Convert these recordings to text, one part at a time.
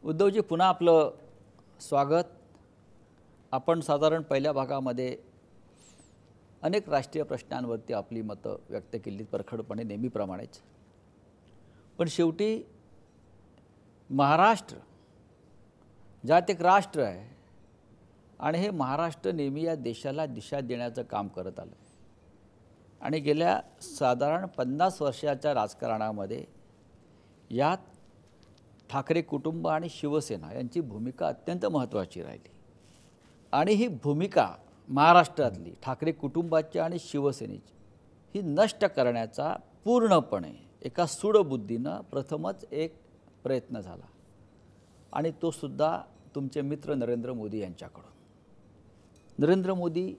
उद्धवजी पुन्हा आपलं स्वागत. आपण साधारण पहिल्या भागामध्ये अनेक राष्ट्रीय प्रश्नांवरती आपली मतं व्यक्त केली परखडपणे नेहमीप्रमाणेच. पण शेवटी महाराष्ट्र ज्यात एक राष्ट्र आहे आणि हे महाराष्ट्र नेहमी या देशाला दिशा देण्याचं काम करत आलं आणि गेल्या साधारण 50 वर्षाच्या राजकारणामध्ये यात ठाकरे कुटुंब आणि शिवसेना यांची भूमिका अत्यंत महत्त्वाची राहिली. आणि ही भूमिका महाराष्ट्रातली ठाकरे कुटुंबाची आणि शिवसेनेची ही नष्ट करण्याचा पूर्णपणे एका सूडबुद्धीनं प्रथमच एक प्रयत्न झाला आणि तो सुद्धा तुमचे मित्र नरेंद्र मोदी यांच्याकडून. नरेंद्र मोदी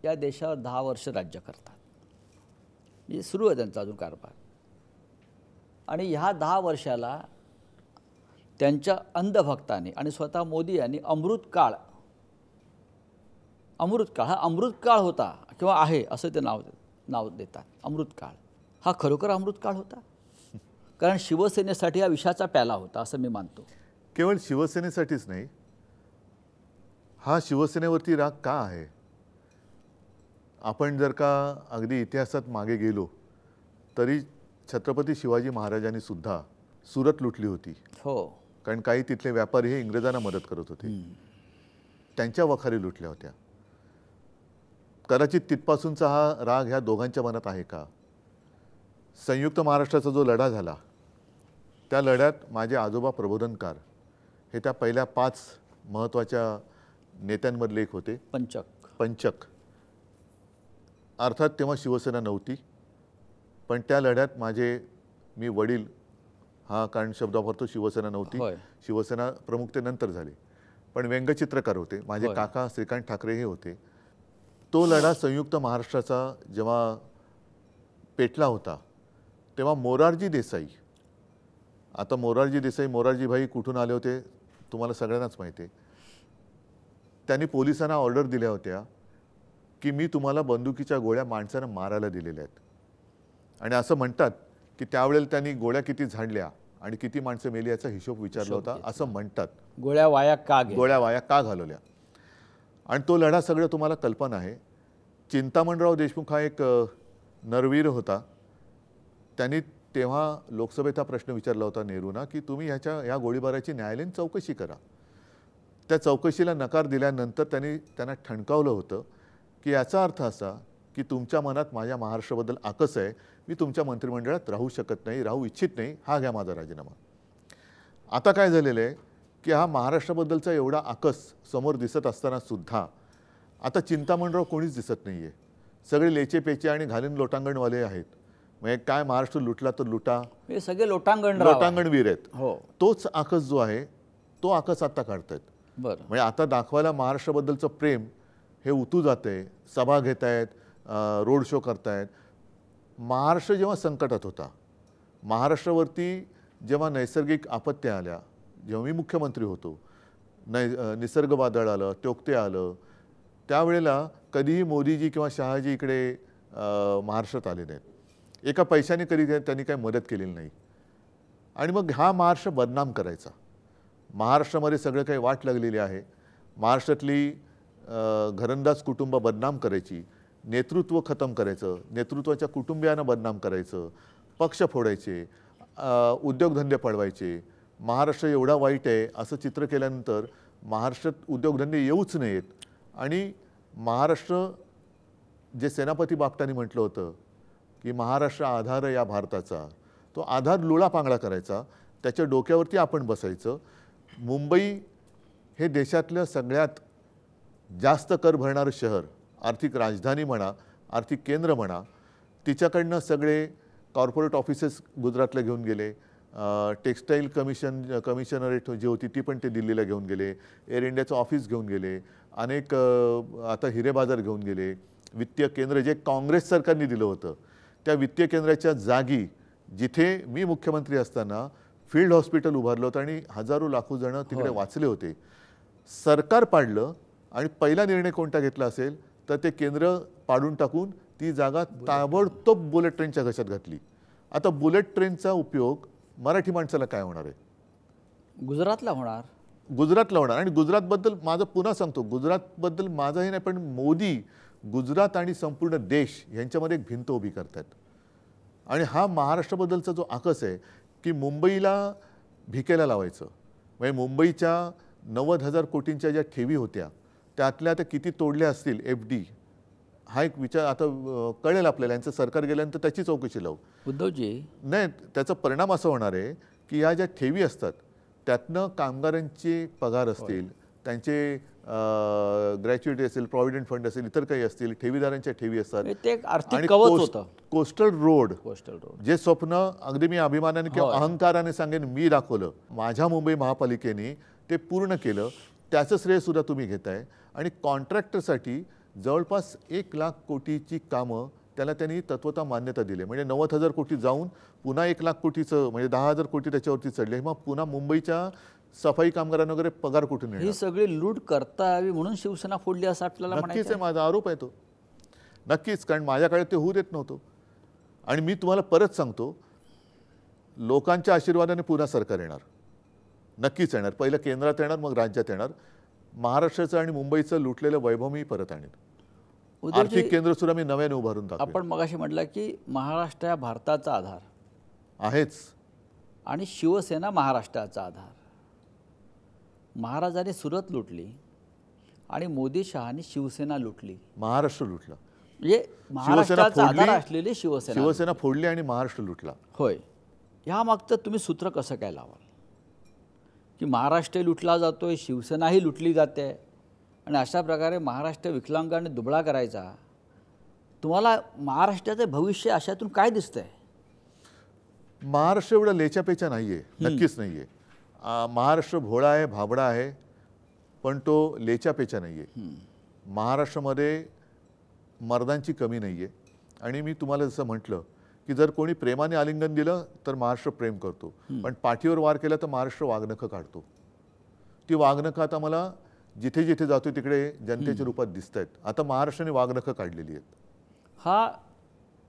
या देशावर 10 वर्ष राज्य करतात. हे सुरू आहे त्यांचा अजून कारभार. आणि ह्या 10 वर्षाला त्यांच्या अंधभक्ताने आणि स्वतः मोदी यांनी अमृतकाळ हा अमृतकाळ होता किंवा आहे असं ते नाव देतात. अमृतकाळ हा खरोखर अमृतकाळ होता, कारण शिवसेनेसाठी हा विषाचा प्याला होता असं मी मानतो. केवळ शिवसेनेसाठीच नाही, हा शिवसेनेवरती राग का आहे? आपण जर का अगदी इतिहासात मागे गेलो तरी छत्रपती शिवाजी महाराजांनी सुद्धा सुरत लुटली होती. हो, कारण काही तिथले व्यापारी हे इंग्रजांना मदत करत होते, त्यांच्या वखारी लुटल्या होत्या. कदाचित तिथपासूनचा हा राग ह्या दोघांच्या मनात आहे का? संयुक्त महाराष्ट्राचा जो लढा झाला त्या लढ्यात माझे आजोबा प्रबोधनकार हे त्या पहिल्या 5 महत्त्वाच्या नेत्यांमधले एक होते. पंचक. अर्थात तेव्हा शिवसेना नव्हती, पण त्या लढ्यात मी वडील हा कारण शब्द वापरतो, शिवसेना नव्हती, शिवसेना प्रमुख ते नंतर झाले, पण व्यंगचित्रकार होते. माझे काका श्रीकांत ठाकरे हे होते. तो लढा संयुक्त महाराष्ट्राचा जेव्हा पेटला होता तेव्हा मोरारजी देसाई, आता मोरारजी भाई कुठून आले होते तुम्हाला सगळ्यांनाच माहिती आहे. त्यांनी पोलिसांना ऑर्डर दिल्या होत्या की मी तुम्हाला बंदुकीच्या गोळ्या माणसांना मारायला दिलेल्या आहेत. आणि असं म्हणतात की त्यावेळेला त्यांनी गोळ्या किती झाडल्या आणि किती माणसं मेली याचा हिशोब विचारला होता असं म्हणतात. गोळ्या वाया का घालवल्या. आणि तो लढा सगळं तुम्हाला कल्पना आहे. चिंतामणराव देशमुख हा एक नरवीर होता. त्यांनी तेव्हा लोकसभेत हा प्रश्न विचारला होता नेहरूंना की तुम्ही ह्या गोळीबाराची न्यायालयीन चौकशी करा. त्या चौकशीला नकार दिल्यानंतर त्यांना ठणकावलं होतं की याचा अर्थ असा की तुमच्या मनात माझ्या महाराष्ट्राबद्दल आकस आहे, मी तुमच्या मंत्रिमंडळात राहू शकत नाही, राहू इच्छित नाही, हा घ्या माझा राजीनामा. आता काय झालेलं आहे की हा महाराष्ट्राबद्दलचा एवढा आकस समोर दिसत असताना सुद्धा आता चिंतामणराव कोणीच दिसत नाही आहे. सगळे लेचेपेचे आणि घालीन लोटांगणवाले आहेत. म्हणजे काय महाराष्ट्र लुटला तर लुटा, हे सगळे लोटांगणवीर आहेत. हो, तोच आकस जो आहे तो आकस आता काढतायत. बरं, म्हणजे आता दाखवायला महाराष्ट्राबद्दलचं प्रेम हे उतू जाते. सभा घेत आहेत, रोड शो करतायत. महाराष्ट्र जेव्हा संकटात होता, महाराष्ट्रावरती जेव्हा नैसर्गिक आपत्त्या आल्या, जेव्हा मी मुख्यमंत्री होतो, निसर्ग वादळ आलं, टोकते आलं, त्यावेळेला कधीही मोदीजी किंवा शहाजी इकडे महाराष्ट्रात आले नाहीत. एका पैशाने कधी त्यांनी काही मदत केलेली नाही. आणि मग हा महाराष्ट्र बदनाम करायचा. महाराष्ट्रामध्ये सगळं काही वाट लागलेली आहे. महाराष्ट्रातली घरंदाज कुटुंब बदनाम करायची, नेतृत्व खतम करायचं, नेतृत्वाच्या कुटुंबियांना बदनाम करायचं, पक्ष फोडायचे, उद्योगधंदे पळवायचे. महाराष्ट्र एवढा वाईट आहे असं चित्र केल्यानंतर महाराष्ट्रात उद्योगधंदे येऊच नयेत. आणि महाराष्ट्र जे सेनापती बापटांनी म्हटलं होतं की महाराष्ट्र आधार या भारताचा, तो आधार लुळापांगळा करायचा, त्याच्या डोक्यावरती आपण बसायचं. मुंबई हे देशातलं सगळ्यात जास्त कर भरणारं शहर, आर्थिक राजधानी म्हणा, आर्थिक केंद्र म्हणा, तिच्याकडनं सगळे कॉर्पोरेट ऑफिसेस गुजरातला घेऊन गेले. टेक्स्टाईल कमिशनरेट जी होती ती पण ते दिल्लीला घेऊन गेले. एअर इंडियाचं ऑफिस घेऊन गेले. अनेक आता हिरे बाजार घेऊन गेले. वित्तीय केंद्र जे काँग्रेस सरकारने दिलं होतं त्या वित्तीय केंद्राच्या जागी जिथे मी मुख्यमंत्री असताना फील्ड हॉस्पिटल उभारलं होतं आणि हजारो लाखो जण तिकडे वाचले होते, सरकार पाडलं. आणि पहिला निर्णय कोणता घेतला असेल तर ते केंद्र पाडून टाकून ती जागा ताबडतोब बुलेट ट्रेनच्या घशात घातली. आता बुलेट ट्रेनचा उपयोग मराठी माणसाला काय होणार आहे? गुजरातला होणार. गुजरातला होणार. आणि गुजरातबद्दल माझं पुन्हा सांगतो, गुजरातबद्दल माझंही नाही, पण मोदी गुजरात आणि संपूर्ण देश यांच्यामध्ये एक भिंत उभी करतात. आणि हा महाराष्ट्राबद्दलचा जो आकस आहे की मुंबईला भिकेला लावायचं, म्हणजे मुंबईच्या 90,000 कोटींच्या ज्या ठेवी होत्या त्यातल्या आता किती तोडल्या असतील FD, हा एक विचार आता कळेल आपल्याला. यांचं सरकार गेल्यानंतर त्याची चौकशी लावू. उद्धवजी, नाही, त्याचा परिणाम असा होणार आहे की या ज्या ठेवी असतात त्यातनं कामगारांचे पगार असतील, त्यांचे ग्रॅच्युइटी असेल, प्रॉव्हिडंट फंड असेल, इतर काही असतील, ठेवीदारांच्या ठेवी असतात. ते एक आर्थिक कवच होतं. कोस्टल रोड कोस्टल जे स्वप्न अगदी मी अभिमानाने किंवा अहंकाराने सांगेन मी दाखवलं, माझ्या मुंबई महापालिकेने ते पूर्ण केलं, त्याचं श्रेय सुद्धा तुम्ही घेताय. आणि कॉन्ट्रॅक्टरसाठी जवळपास 1,00,000 कोटीची कामं त्याला त्यांनी तत्वतः मान्यता दिली. म्हणजे 90,000 कोटी जाऊन पुन्हा 1,00,000 कोटीचं म्हणजे 10,000 कोटी त्याच्यावरती चढले. मग पुन्हा मुंबईच्या सफाई कामगारांना वगैरे पगार कुठून येणार? ही सगळी लूट करता यावी म्हणून शिवसेना फोडली असं आपल्याला नक्कीच आहे, माझा आरोप आहे तो. नक्कीच, कारण माझ्या काळात ते होऊ देत नव्हतं. आणि मी तुम्हाला परत सांगतो, लोकांच्या आशीर्वादाने पुन्हा सरकार येणार, नक्कीच येणार. पहिलं केंद्रात येणार, मग राज्यात येणार. महाराष्ट्राचं आणि मुंबईचं लुटलेलं वैभव मी परत आणेन. आर्थिक केंद्र सुद्धा मी नव्याने उभारून दाखवेन. आपण मगाशी म्हटलं की महाराष्ट्र हा भारताचा आधार आहेच आणि शिवसेना महाराष्ट्राचा आधार. महाराजांनी सुरत लुटली आणि मोदी शहानी शिवसेना लुटली. महाराष्ट्र लुटला, म्हणजे महाराष्ट्राचा आधार असलेली शिवसेना फोडली आणि महाराष्ट्र लुटला. होय. ह्या मागचं तुम्ही सूत्र कसं काय लावाल की महाराष्ट्र लुटला जातोय, शिवसेनाही लुटली जाते आणि अशा प्रकारे महाराष्ट्र विकलांग आणि दुबळा करायचा? तुम्हाला महाराष्ट्राचे भविष्य अशातून काय दिसतंय? महाराष्ट्र एवढा लेचापेचा नाही आहे, नक्कीच नाही आहे. महाराष्ट्र भोळा आहे, भाबडा आहे, पण तो लेचापेचा नाही आहे. महाराष्ट्रामध्ये मर्दांची कमी नाही आहे. आणि मी तुम्हाला जसं म्हटलं की जर कोणी प्रेमाने आलिंगन दिलं तर महाराष्ट्र प्रेम करतो, पण पाठीवर वार केला तर महाराष्ट्र वाघनखं काढतो. ती वाघनखं आता मला जिथे जिथे जातो तिकडे जनतेच्या रूपात दिसत आहेत. आता महाराष्ट्राने वाघनखं काढलेली आहेत. हा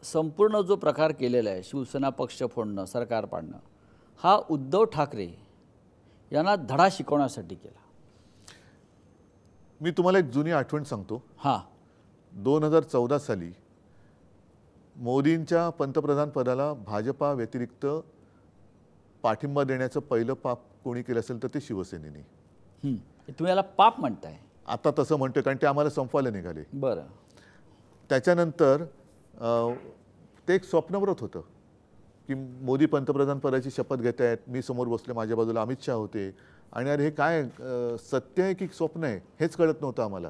संपूर्ण जो प्रकार केलेला आहे, शिवसेना पक्ष फोडणं, सरकार पाडणं, हा उद्धव ठाकरे यांना धडा शिकवण्यासाठी केला. मी तुम्हाला एक जुनी आठवण सांगतो. 2014 साली मोदींच्या पंतप्रधान पदाला भाजपा व्यतिरिक्त पाठिंबा देण्याचं पहिलं पाप कोणी केलं असेल तर ते शिवसेनेने. तुम्ही याला पाप म्हणताय? आता तसं म्हणतोय कारण ते आम्हाला संपवायला निघाले. बरं. त्याच्यानंतर ते एक स्वप्नव्रत होतं की मोदी पंतप्रधान पदाची शपथ घेत आहेत, मी समोर बसले, माझ्या बाजूला अमित शहा होते. आणि अरे हे काय सत्य आहे की स्वप्न आहे हेच कळत नव्हतं आम्हाला.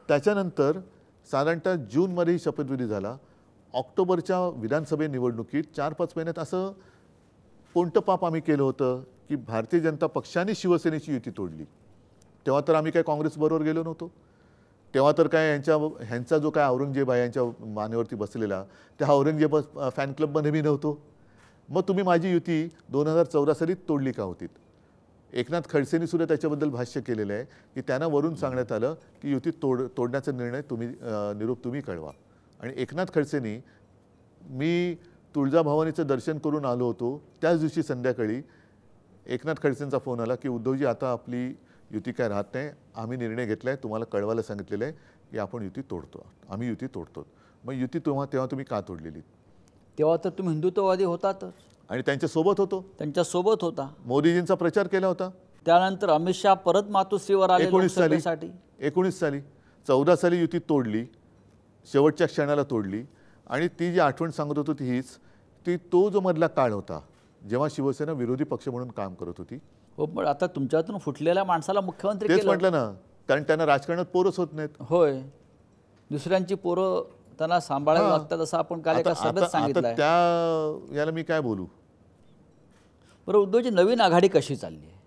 त्याच्यानंतर साधारणतः जूनमध्ये शपथविधी झाला. ऑक्टोबरच्या विधानसभे निवडणुकीत 4-5 महिन्यात असं कोणतं पाप आम्ही केलं होतं की भारतीय जनता पक्षाने शिवसेनेची युती तोडली? तेव्हा तर आम्ही काय काँग्रेसबरोबर गेलो नव्हतो. तेव्हा तर काय ह्यांचा जो काय औरंगजेब आहे यांच्या मानेवरती बसलेला, त्या औरंगजेब फॅन क्लबमध्ये मी नव्हतो. मग तुम्ही माझी युती 2014 साली तोडली का होती? एकनाथ खडसेंनी सुद्धा त्याच्याबद्दल भाष्य केलेलं आहे की त्यांना वरून सांगण्यात आलं की युती तोडण्याचा निर्णय निरोप तुम्ही कळवा. आणि एकनाथ खडसेंनी, मी तुळजाभवानीचं दर्शन करून आलो होतो त्याच दिवशी संध्याकाळी एकनाथ खडसेंचा फोन आला की उद्धवजी आता आपली युती काय राहत नाही, आम्ही निर्णय घेतला आहे, तुम्हाला कळवायला सांगितलेलं आहे की आपण युती तोडतो, आम्ही युती तोडतो. मग युती तेव्हा तुम्ही का तोडलेली? तेव्हा तर तुम्ही हिंदुत्ववादी होतातच आणि त्यांच्यासोबत होतो. त्यांच्यासोबत होता, मोदीजींचा प्रचार केला होता. त्यानंतर अमित शहा परत मातोश्रीवर आले 19 साली. 14 साली युती तोडली, शेवटच्या क्षणाला तोडली. आणि ती जी आठवण सांगत होतो ती तो जो मधला काळ होता जेव्हा शिवसेना विरोधी पक्ष म्हणून काम करत होती. हो, पण आता तुमच्यातून फुटलेल्या माणसाला मुख्यमंत्री तेच केलं. म्हटलं ना, कारण त्यांना राजकारणात पोरच होत नाहीत. होय, दुसऱ्यांची पोरं त्यांना सांभाळायला लागतात असं आपण काल एका सभेत सांगितलं आहे. त्या याला मी काय बोलू? बरं, उद्धवची नवीन आघाडी कशी चालली आहे?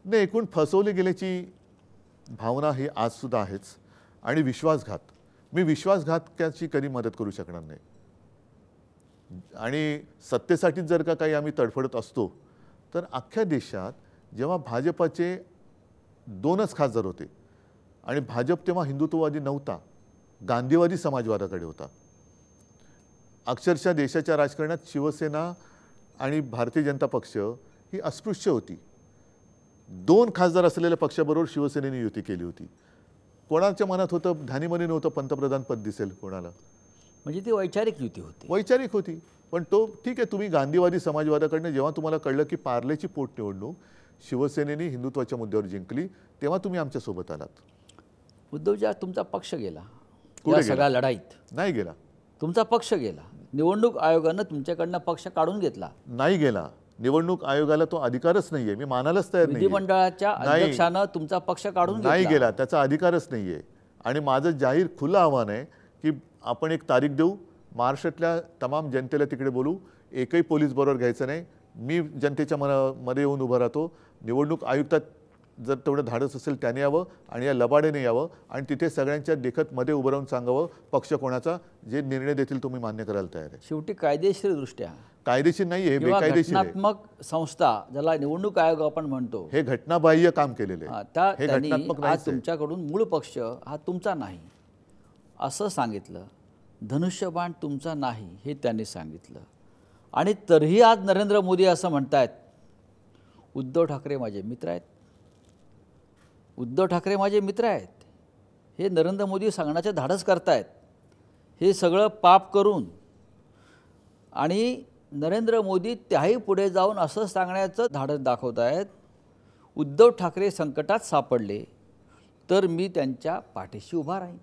नाही, एकूण फसवले गेल्याची भावना ही आज सुद्धा आहेच. आणि विश्वासघात, मी विश्वासघातकाची कधी मदत करू शकणार नाही. आणि सत्तेसाठीच जर का काही आम्ही तडफडत असतो तर अख्ख्या देशात जेव्हा भाजपाचे 2च खासदार होते आणि भाजप तेव्हा हिंदुत्ववादी नव्हता, गांधीवादी समाजवादाकडे होता. अक्षरशः देशाच्या राजकारणात शिवसेना आणि भारतीय जनता पक्ष ही अस्पृश्य होती. 2 खासदार असलेल्या पक्षाबरोबर शिवसेनेने युती केली होती. कोणाच्या मनात होतं, ध्यानीमनी नव्हतं पंतप्रधान पद दिसेल कोणाला. म्हणजे ती वैचारिक युती होती. वैचारिक होती. पण तो ठीक आहे, तुम्ही गांधीवादी समाजवादाकडनं जेव्हा तुम्हाला कळलं की पार्लेची पोटनिवडणूक शिवसेनेने हिंदुत्वाच्या मुद्द्यावर जिंकली, तेव्हा तुम्ही आमच्यासोबत आलात. उद्धवजी, आज तुमचा पक्ष गेला कुठे या गेला? सगळ्या लढाईत. नाही गेला. तुमचा पक्ष गेला. निवडणूक आयोगानं तुमच्याकडनं पक्ष काढून घेतला. नाही गेला. निवडणूक आयोगाला तो अधिकारच नाहीये. मी मानायलाच तयार नाही. विधिमंडळाच्या अध्यक्षानं तुमचा पक्ष काढून नाही घेतला. गेला. त्याचा अधिकारच नाहीये. आणि माझं जाहीर खुलं आव्हान आहे की आपण एक तारीख देऊ, महाराष्ट्रातल्या तमाम जनतेला तिकडे बोलू, एकही पोलीस बरोबर घ्यायचं नाही. मी जनतेच्या मध्ये येऊन उभं राहतो. निवडणूक आयुक्तात जर तेवढं धाडस असेल त्याने यावं आणि या लबाडेने यावं आणि तिथे सगळ्यांच्या देखत मध्ये उभं राहून सांगावं पक्ष कोणाचा, जे निर्णय देतील तुम्ही मान्य करायला तयार आहे. शेवटी कायदेशीरदृष्ट्या कायदेशीर नाही आहे, बेकायदेशीर आहे. घटनात्मक संस्था ज्याला निवडणूक आयोग आपण म्हणतो, हे घटनाबाह्य काम केलेले आहे. हे त्यांनी घटनात्मक आज नाहीच आहे. तुमच्याकडून मूळ पक्ष हा तुमचा नाही असं सांगितलं. धनुष्यबाण तुमचा नाही हे त्यांनी सांगितलं. आणि तरीही आज नरेंद्र मोदी असं म्हणतायत, उद्धव ठाकरे माझे मित्र आहेत. उद्धव ठाकरे माझे मित्र आहेत हे नरेंद्र मोदी सांगण्याचे धाडस करतायत. हे सगळं पाप करून आणि नरेंद्र मोदी त्याही पुढे जाऊन असं सांगण्याचं धाडस दाखवत आहेत, उद्धव ठाकरे संकटात सापडले तर मी त्यांच्या पाठीशी उभा राहीन.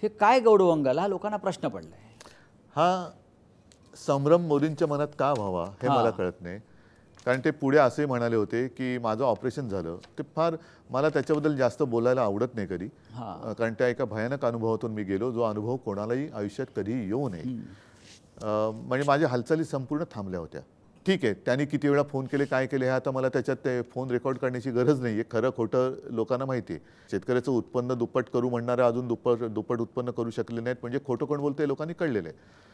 हे काय गौडवंगाला हा लोकांना प्रश्न पडला आहे. हा संभ्रम मोदींच्या मनात का व्हावा हे मला कळत नाही. कारण ते पुढे असे म्हणाले होते की माझं ऑपरेशन झालं. ते फार मला त्याच्याबद्दल जास्त बोलायला आवडत नाही कधी, कारण त्या एका भयानक अनुभवातून मी गेलो, जो अनुभव कोणालाही आयुष्यात कधीही येऊ नये. म्हणजे माझ्या हालचाली संपूर्ण थांबल्या होत्या. ठीक आहे, त्यांनी किती वेळा फोन केले, काय केले, हे आता मला त्याच्यात ते फोन रेकॉर्ड करण्याची गरज नाही आहे. खरं खोटं लोकांना माहिती आहे. शेतकऱ्याचं उत्पन्न दुप्पट करू म्हणणारे अजून दुप्पट उत्पन्न करू शकले नाहीत, म्हणजे खोटं कोण बोलतं हे लोकांनी कळलेलं आहे.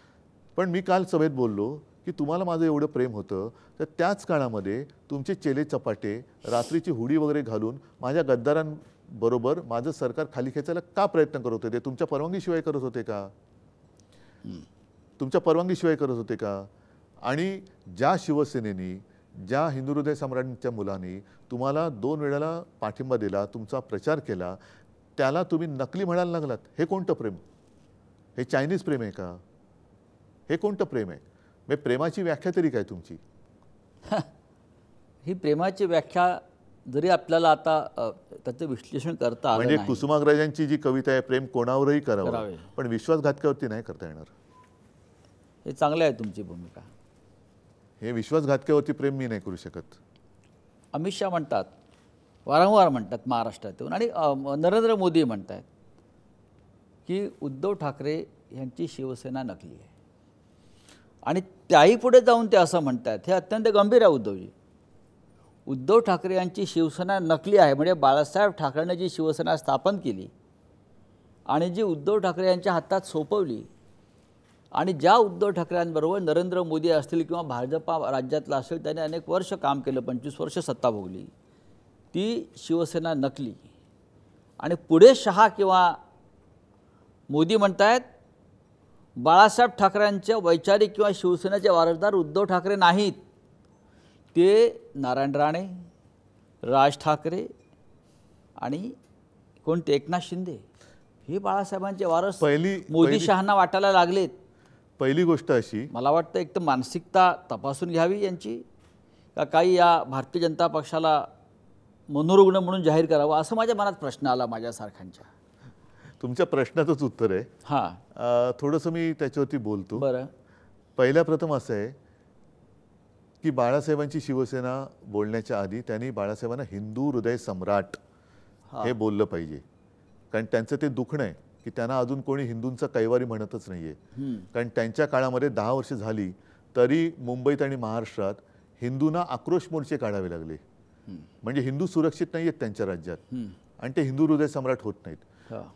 पण मी काल सभेत बोललो की तुम्हाला माझं एवढं प्रेम होतं तर त्याच काळामध्ये तुमचे चेले चपाटे रात्रीची हुडी वगैरे घालून माझ्या गद्दारांबरोबर माझं सरकार खाली खेचायला का प्रयत्न करत होते? ते तुमच्या परवानगीशिवाय करत होते का? तुमच्या परवानगीशिवाय करत होते का? आणि ज्या शिवसेनेनी, ज्या हिंदू हृदय सम्राटांच्या मुलांनी तुम्हाला 2 वेळेला पाठिंबा दिला, तुमचा प्रचार केला, त्याला तुम्ही नकली म्हणायला लागलात. हे कोणतं प्रेम? हे चायनीज प्रेम आहे का? हे कोणतं प्रेम आहे? म्हणजे प्रेमाची व्याख्या तरी काय तुमची? ही प्रेमाची व्याख्या जरी आपल्याला आता त्याचं विश्लेषण करता आलं म्हणजे नाही. कुसुमाग्रजांची जी कविता आहे, प्रेम कोणावरही करावं करावे. पण विश्वासघातकावरती नाही करता येणार. हे चांगलं आहे तुमची भूमिका. हे विश्वासघातकावरती प्रेम मी नाही करू शकत. अमित शहा म्हणतात, वारंवार म्हणतात महाराष्ट्रात येऊन, आणि नरेंद्र मोदी म्हणतात की उद्धव ठाकरे यांची शिवसेना नकली आहे. आणि त्याही पुढे जाऊन ते असं म्हणतात, हे अत्यंत गंभीर आहे उद्धवजी. उद्धव ठाकरे यांची शिवसेना नकली आहे म्हणजे बाळासाहेब ठाकरेंनी जी शिवसेना स्थापन केली आणि जी उद्धव ठाकरे यांच्या हातात सोपवली, आणि ज्या उद्धव ठाकरेंबरोबर नरेंद्र मोदी असतील किंवा भाजपा राज्यातला असेल, त्यांनी अनेक वर्ष काम केलं, 25 वर्ष सत्ता भोगली, ती शिवसेना नकली. आणि पुढे शहा किंवा मोदी म्हणतायत बाळासाहेब ठाकरेंच्या वैचारिक किंवा शिवसेनेचे वारसदार उद्धव ठाकरे नाहीत, ते नारायण राणे, राज ठाकरे आणि कोणते एकनाथ शिंदे हे बाळासाहेबांचे वारस मोदी शहांना वाटायला लागलेत. पहिली गोष्ट अशी, मला वाटतं एक तर मानसिकता तपासून घ्यावी यांची, का काही या भारतीय जनता पक्षाला मनोरुग्ण म्हणून जाहीर करावं, असं माझ्या मनात प्रश्न आला माझ्यासारख्यांच्या. तुमच्या प्रश्नाचंच उत्तर आहे. हां, थोडंसं मी त्याच्यावरती बोलतो. बरं. पहिल्या प्रथम असं आहे की बाळासाहेबांची शिवसेना बोलण्याच्या आधी त्यांनी बाळासाहेबांना हिंदू हृदय सम्राट हे बोललं पाहिजे. कारण त्यांचं ते दुखणं आहे की त्यांना अजून कोणी हिंदूंचा कैवारी म्हणतच नाही आहे. कारण त्यांच्या काळामध्ये 10 वर्ष झाली तरी मुंबईत आणि महाराष्ट्रात हिंदूंना आक्रोश मोर्चे काढावे लागले. म्हणजे हिंदू सुरक्षित नाही आहेत त्यांच्या राज्यात आणि ते हिंदू हृदय सम्राट होत नाहीत.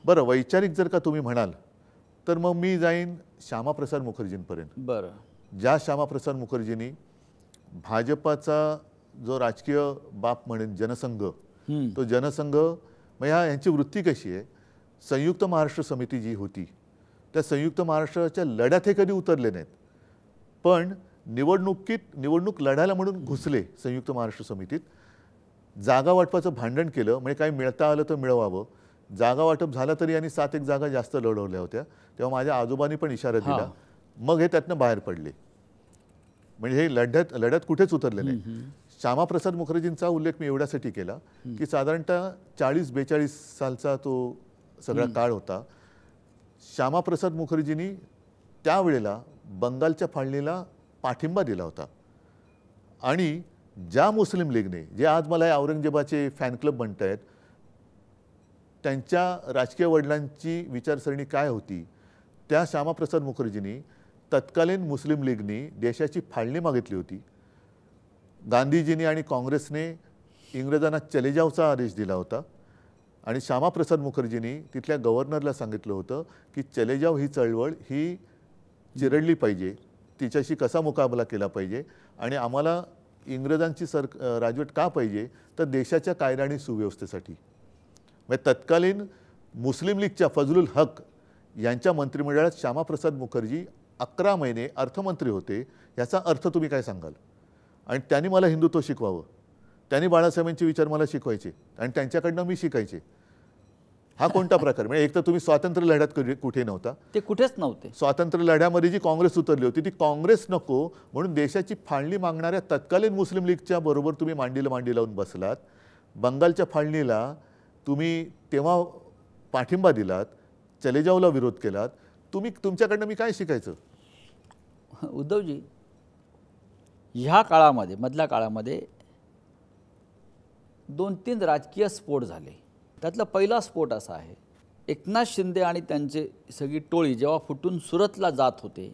बरं, वैचारिक जर का तुम्ही म्हणाल तर मग मी जाईन श्यामाप्रसाद मुखर्जींपर्यंत. बरं. ज्या श्यामाप्रसाद मुखर्जींनी भाजपाचा जो राजकीय बाप म्हणेन जनसंघ, तो जनसंघ, मग यांची वृत्ती कशी आहे, संयुक्त महाराष्ट्र समिती जी होती त्या संयुक्त महाराष्ट्राच्या लढ्यात हे कधी उतरले नाहीत, पण निवडणूक लढायला म्हणून घुसले संयुक्त महाराष्ट्र समितीत. जागा वाटपाचं भांडण केलं, म्हणजे काही मिळता आलं तर मिळवावं. जागा वाटप झालं तरी यांनी 7 जागा जास्त लढवल्या होत्या. तेव्हा माझ्या आजोबांनी पण इशारा दिला. मग हे त्यातनं बाहेर पडले. म्हणजे हे लढ्यात कुठेच उतरले नाही. श्यामाप्रसाद मुखर्जींचा उल्लेख मी एवढ्यासाठी केला की साधारणतः 40-42 सालचा तो सगळा काळ होता. श्यामाप्रसाद मुखर्जींनी त्यावेळेला बंगालच्या फाळणीला पाठिंबा दिला होता. आणि ज्या मुस्लिम लीगने, जे आज मला औरंगजेबाचे फॅन क्लब म्हणत आहेत, त्यांच्या राजकीय वडिलांची विचारसरणी काय होती, त्या श्यामाप्रसाद मुखर्जींनी तत्कालीन मुस्लिम लीगनी देशाची फाळणी मागितली होती. गांधीजींनी आणि काँग्रेसने इंग्रजांना चले जावचा आदेश दिला होता. आणि श्यामाप्रसाद मुखर्जींनी तिथल्या गव्हर्नरला सांगितलं होतं की चले जाव ही चळवळ ही चिरडली पाहिजे, तिच्याशी कसा मुकाबला केला पाहिजे, आणि आम्हाला इंग्रजांची राजवट का पाहिजे, तर देशाच्या कायदा आणि सुव्यवस्थेसाठी. म्हणजे तत्कालीन मुस्लिम लीगच्या फजलुल हक यांच्या मंत्रिमंडळात श्यामाप्रसाद मुखर्जी 11 महिने अर्थमंत्री होते. याचा अर्थ तुम्ही काय सांगाल? आणि त्यांनी मला हिंदुत्व शिकवावं, त्यांनी बाळासाहेबांचे विचार मला शिकवायचे आणि त्यांच्याकडनं मी शिकायचे. हा कोणता प्रकार? म्हणजे एक तर तुम्ही स्वातंत्र्य लढ्यात कुठे नव्हता, ते कुठेच नव्हते. स्वातंत्र्य लढ्यामध्ये जी काँग्रेस उतरली होती ती काँग्रेस नको म्हणून देशाची फाळणी मागणाऱ्या तत्कालीन मुस्लिम लीगच्या बरोबर तुम्ही मांडीला मांडी लावून बसलात. बंगालच्या फाळणीला तुम्ही तेव्हा पाठिंबा दिलात, चले जावला विरोध केलात. तुमच्याकडनं मी काय शिकायचं? उद्धवजी, ह्या काळामध्ये, मधल्या काळामध्ये 2-3 राजकीय स्फोट झाले. त्यातला पहिला स्फोट असा आहे, एकनाथ शिंदे आणि त्यांची सगळी टोळी जेव्हा फुटून सुरतला जात होते,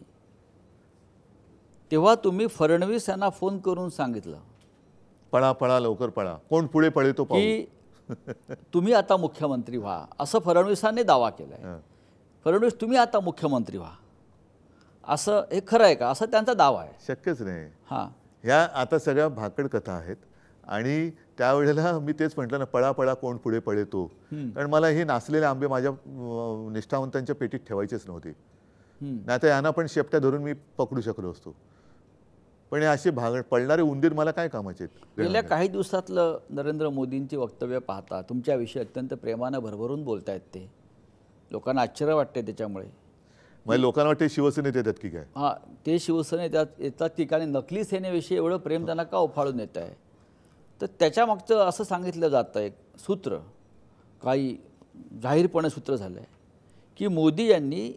तेव्हा तुम्ही फडणवीस यांना फोन करून सांगितलं, पळा पळा लवकर पळा, कोण पुढे पळे तो पाहू, की तुम्ही आता मुख्यमंत्री व्हा, असं फडणवीसांनी दावा केलाय. फडणवीस तुम्ही आता मुख्यमंत्री व्हा, असं हे खरं आहे का? असं त्यांचा दावा आहे. शक्यच नाही. हां, ह्या आता सगळ्या भाकड कथा आहेत. आणि त्यावेळेला मी तेच म्हटलं ना, पळा पळा कोण पुढे पळे तो. कारण मला हे नासलेले आंबे माझ्या निष्ठावंतांच्या पेटीत ठेवायचेच नव्हते. नाही तर यांना पण शेपट्या धरून मी पकडू शकलो असतो. पण हे असे पळणारे उंदीर मला काय कामाचे आहेत? गेल्या काही दिवसातलं नरेंद्र मोदींची वक्तव्य पाहता तुमच्याविषयी अत्यंत प्रेमानं भरभरून बोलतायत ते. लोकांना आश्चर्य वाटते त्याच्यामुळे. म्हणजे लोकांना वाटते शिवसेनेत येतात की काय? हां, ते शिवसेनेत येतात की काय? नकली सेनेविषयी एवढं प्रेम त्यांना का उफाळून येत आहे? तर त्याच्यामागचं असं सांगितलं जातं, एक सूत्र, काही जाहीरपणे सूत्र झालं आहे की मोदी यांनी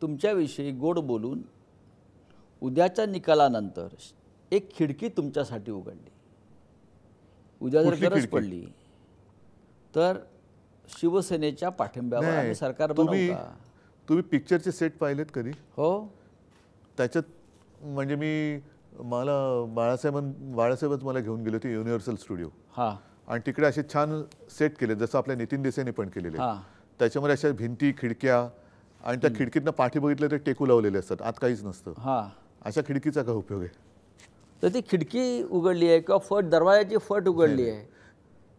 तुमच्याविषयी गोड बोलून उद्याच्या निकालानंतर एक खिडकी तुमच्यासाठी उघडली. उद्या जर गरज पडली तर शिवसेनेच्या पाठिंब्यावर आम्ही सरकार बनवू का? तुम्ही पिक्चरचे सेट पाहिलेत कधी? हो. त्याच्यात म्हणजे मला बाळासाहेबच मला घेऊन गेले होते युनिव्हर्सल स्टुडिओ. हां. आणि तिकडे असे छान सेट केले, जसं आपल्या नितीन देसाईने पण केलेले. हां. त्याच्यामध्ये अशा भिंती, खिडक्या, आणि त्या खिडकीतनं पाठी बघितलं तर टेकू लावलेले असतात, आत काहीच नसतं. हां. अशा खिडकीचा काय उपयोग आहे? तर ती दरवाजाची उघडली आहे किंवा दरवाजाची फट उघडली आहे,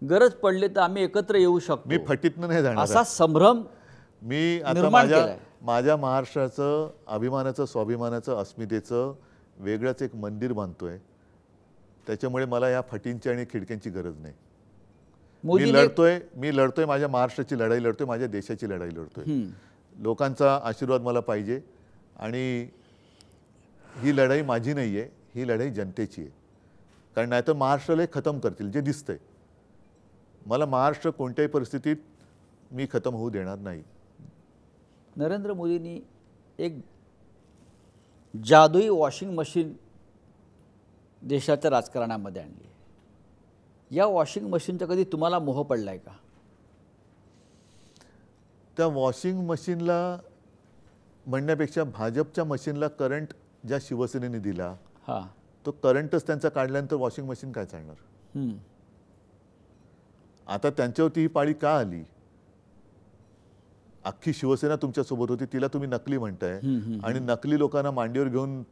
गरज पडली तर आम्ही एकत्र येऊ शकतो, मी फटीतनं नाही जाणार. असा संभ्रम मी आता निर्माण केलाय. माझ्या महाराष्ट्राचं अभिमानाचं, स्वाभिमानाचं, अस्मितेचं वेगळंच एक मंदिर बांधतोय. त्याच्यामुळे मला या फटींची आणि खिडक्यांची गरज नाही. मी लढतोय माझ्या महाराष्ट्राची लढाई लढतोय, माझ्या देशाची लढाई लढतोय. लोकांचा आशीर्वाद मला पाहिजे. आणि ही लढाई माझी नाही आहे, ही लढाई जनतेची आहे. कारण नाहीतर महाराष्ट्राला खतम करतील, जे दिसतंय. मला महाराष्ट्र कोणत्याही परिस्थितीत मी खतम होऊ देणार नाही. नरेंद्र मोदींनी एक जादुई वॉशिंग मशीन देशाच्या राजकारणामध्ये आणली आहे. या वॉशिंग मशीनचा कधी तुम्हाला मोह पडलाय का? त्या वॉशिंग मशीनला म्हणण्यापेक्षा भाजपच्या मशीनला करंट ज्या शिवसेनेने दिला, हां, तो करंटच त्यांचा काढल्यानंतर वॉशिंग मशीन काय चालणार? आता त्यांच्यावरती ही पाळी का आली? अख्खी शिवसेना तुमच्यासोबत होती, तिला तुम्ही नकली म्हणताय. आणि नकली लोकांना मांडीवर घेऊन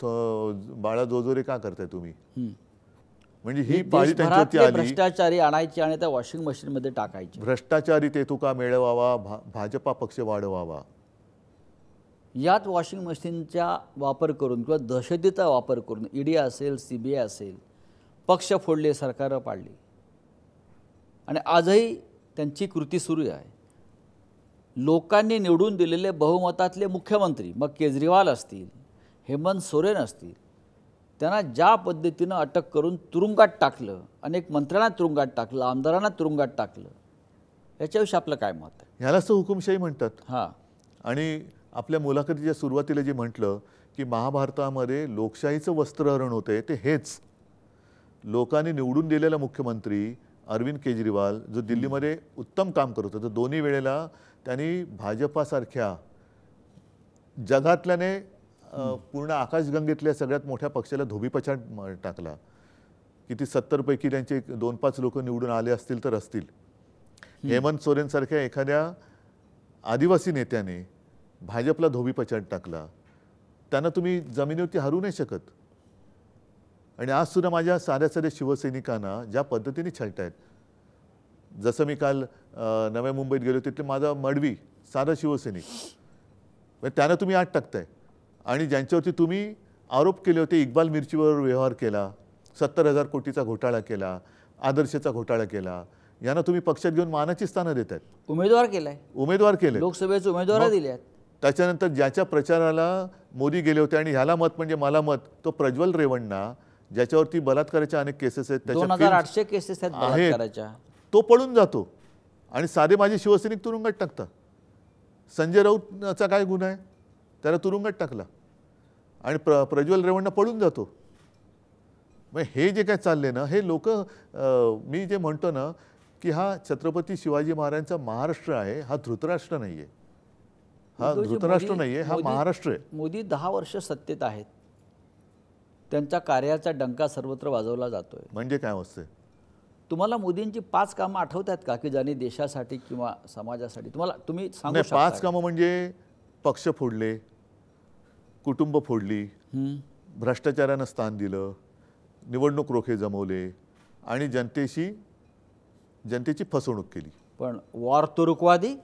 बाळा जोजोरे का करताय तुम्ही? म्हणजे ही पाळी त्यांच्यावरती आली. भ्रष्टाचारी आणायची आणि त्या वॉशिंग मशीनमध्ये टाकायची. भ्रष्टाचारी ते तुका मिळवावा, भाजपा पक्ष वाढवावा. यात वॉशिंग मशीनचा वापर करून किंवा दहशतीचा वापर करून ईडी असेल, CBI असेल, पक्ष फोडले, सरकारं पाडली आणि आजही त्यांची कृती सुरू आहे. लोकांनी निवडून दिलेले बहुमतातले मुख्यमंत्री, मग केजरीवाल असतील, हेमंत सोरेन असतील, त्यांना ज्या पद्धतीनं अटक करून तुरुंगात टाकलं, अनेक मंत्र्यांना तुरुंगात टाकलं, आमदारांना तुरुंगात टाकलं, याच्याविषयी आपलं काय मत आहे? ह्यालाच तर हुकुमशाही म्हणतात. हां, आणि आपल्या मुलाखतीच्या सुरुवातीला जे म्हटलं की महाभारतामध्ये लोकशाहीचं वस्त्रहरण होते ते हेच. लोकांनी निवडून दिलेला मुख्यमंत्री अरविंद केजरीवाल जो दिल्लीमध्ये उत्तम काम करत होता, दोन्ही वेळेला त्यांनी भाजपासारख्या जगातल्याने पूर्ण आकाशगंगेतल्या सगळ्यात मोठ्या पक्षाला धोबीपछाड टाकला. किती 70 पैकी त्यांचे 2-5 लोक निवडून आले असतील तर असतील. हेमंत सोरेन सारख्या एखाद्या आदिवासी नेत्याने भाजपला धोबीपछाड टाकला. त्यांना तुम्ही जमिनीवरती हरू नाही शकत. आणि आज सुद्धा माझ्या साध्या साध्या शिवसैनिकांना ज्या पद्धतीने छळतायत, जसं मी काल नव्या मुंबईत गेलो तिथे माझा मडवी साधा शिवसैनिक, त्यांना तुम्ही आत टाकताय. आणि ज्यांच्यावरती तुम्ही आरोप केले होते, इक्बाल मिर्चीवर व्यवहार केला, 70,000 कोटीचा घोटाळा केला, आदर्शचा घोटाळा केला, यांना तुम्ही पक्षात घेऊन मानाची स्थानं देत आहेत. उमेदवार केलाय, उमेदवार केले, लोकसभेचे उमेदवार दिले आहेत. त्याच्यानंतर ज्याच्या प्रचाराला मोदी गेले होते आणि ह्याला मत म्हणजे मला मत, तो प्रज्वल रेवण्णा ज्याच्यावरती बलात्काराच्या अनेक केसेस आहेत, 2800 केसेस आहेत बलात्काराच्या, तो पळून जातो आणि साधे माझे शिवसैनिक तुरुंगात टाकतात. संजय राऊतचा काय गुन्हा आहे, त्याला तुरुंगात टाकला आणि प्रज्वल रेवण्णा पळून जातो. मग हे जे काय चालले ना, हे लोक, मी जे म्हणतो ना की हा छत्रपती शिवाजी महाराजांचा महाराष्ट्र आहे, हा धृतराष्ट्र नाही आहे. हा धृतराष्ट्र नाही आहे, हा महाराष्ट्र आहे. मोदी 10 वर्ष सत्तेत आहेत, त्यांच्या कार्याचा डंका सर्वत्र वाजवला जातोय. म्हणजे काय असते? तुम्हाला मोदींची 5 कामं आठवतात का की ज्यांनी देशासाठी किंवा समाजासाठी तुम्ही सांगू नाही, शकता? 5 कामं म्हणजे पक्ष फोडले, कुटुंब फोडली, भ्रष्टाचारानं स्थान दिलं, निवडणूक रोखे जमवले आणि जनतेची फसवणूक केली. पण वॉर तो रुकवा दी,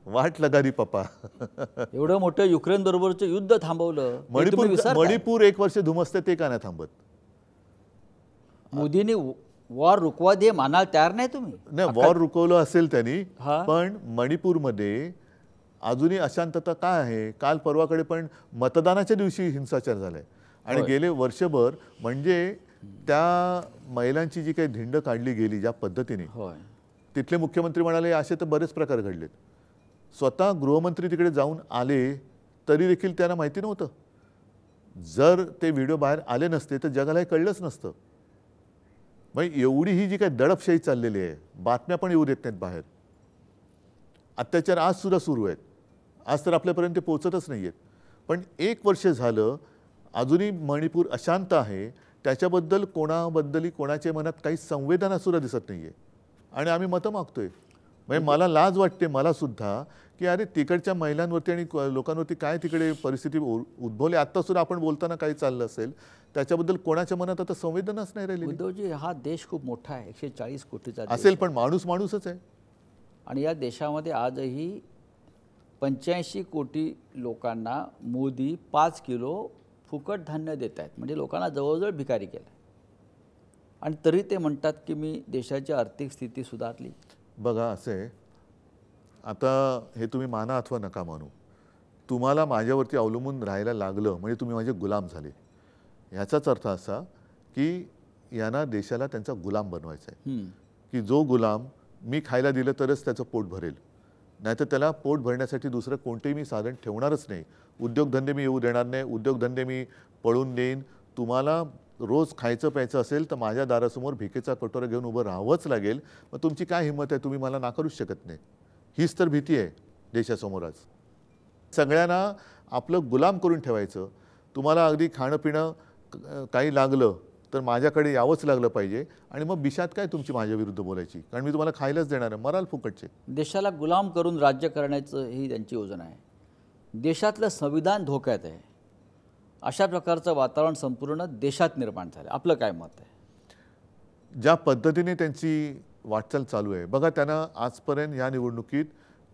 वाट लगा दी पप्पा. एवढं मोठं युक्रेन बरोबरचं युद्ध थांबवलं. मणिपूर 1 वर्ष धुमसते, ते का नाही थांबत? मोदींनी वॉर रुकवा दे मानायला तयार नाही तुम्ही? नाही, वॉर रुकवलं असेल त्यांनी, पण मणिपूरमध्ये अजूनही अशांतता काय आहे? काल परवाकडे पण मतदानाच्या दिवशी हिंसाचार झालाय आणि गेले वर्षभर म्हणजे त्या महिलांची जी काही धिंड काढली गेली ज्या पद्धतीने, तिथले मुख्यमंत्री म्हणाले असे तर बरेच प्रकार घडलेत. स्वतः गृहमंत्री तिकडे जाऊन आले तरी देखील त्यांना माहिती नव्हतं. जर ते व्हिडिओ बाहेर आले नसते तर जगाला हे कळलंच नसतं. मग एवढी ही जी काही दडपशाही चाललेली आहे, बातम्या पण येऊ देत नाहीत बाहेर. अत्याचार आज सुद्धा सुरू आहेत, आज तर आपल्यापर्यंत पोहोचतच नाही आहेत. पण 1 वर्ष झालं अजूनही मणिपूर अशांत आहे. त्याच्याबद्दल कोणाच्या मनात काही संवेदना सुद्धा दिसत नाही आहे आणि आम्ही मतं मागतोय. म्हणजे मला लाज वाटते मला सुद्धा की अरे तिकडच्या महिलांवरती आणि लोकांवरती काय तिकडे परिस्थिती उद्भवली. आत्ता सुद्धा आपण बोलताना काही चाललं असेल त्याच्याबद्दल कोणाच्या मनात आता संवेदनाच नाही राहिली. उद्धवजी, हा देश खूप मोठा आहे, 140 कोटीचा असेल, पण माणूस माणूसच आहे. आणि या देशामध्ये आजही 85 कोटी लोकांना मोदी 5 किलो फुकट धान्य देत आहेत. म्हणजे लोकांना जवळजवळ भिकारी केलं आणि तरी ते म्हणतात की मी देशाची आर्थिक स्थिती सुधारली. बघा असं आहे, आता हे तुम्ही माना अथवा नका मानू, तुम्हाला माझ्यावरती अवलंबून राहायला लागलं म्हणजे तुम्ही माझे गुलाम झाले. ह्याचाच अर्थ असा की यांना देशाला त्यांचा गुलाम बनवायचा आहे. की जो गुलाम मी खायला दिलं तरच त्याचं पोट भरेल, नाहीतर त्याला पोट भरण्यासाठी दुसरं कोणतेही मी साधन ठेवणारच नाही. उद्योगधंदे मी येऊ देणार नाही, उद्योगधंदे मी पळून देईन. तुम्हाला रोज खायचं प्यायचं असेल तर माझ्या दारासमोर भिकेचा कटोरा घेऊन उभं राहावंच लागेल. मग तुमची काय हिंमत आहे? तुम्ही मला नाकारूच शकत नाही. हीच तर भीती आहे देशासमोर आज. सगळ्यांना आपलं गुलाम करून ठेवायचं. तुम्हाला अगदी खाणं पिणं काही लागलं तर माझ्याकडे यावंच लागलं पाहिजे आणि मग बिशात काय तुमची माझ्या विरुद्ध बोलायची, कारण मी तुम्हाला खायलाच देणार आहे, मराल फुकटचे. देशाला गुलाम करून राज्य करण्याचं ही त्यांची योजना आहे. देशातलं संविधान धोक्यात आहे. अशा प्रकारचं वातावरण संपूर्ण देशात निर्माण झालं. आपलं काय मत आहे? ज्या पद्धतीने त्यांची वाटचाल चालू आहे बघा, त्यांना आजपर्यंत या निवडणुकीत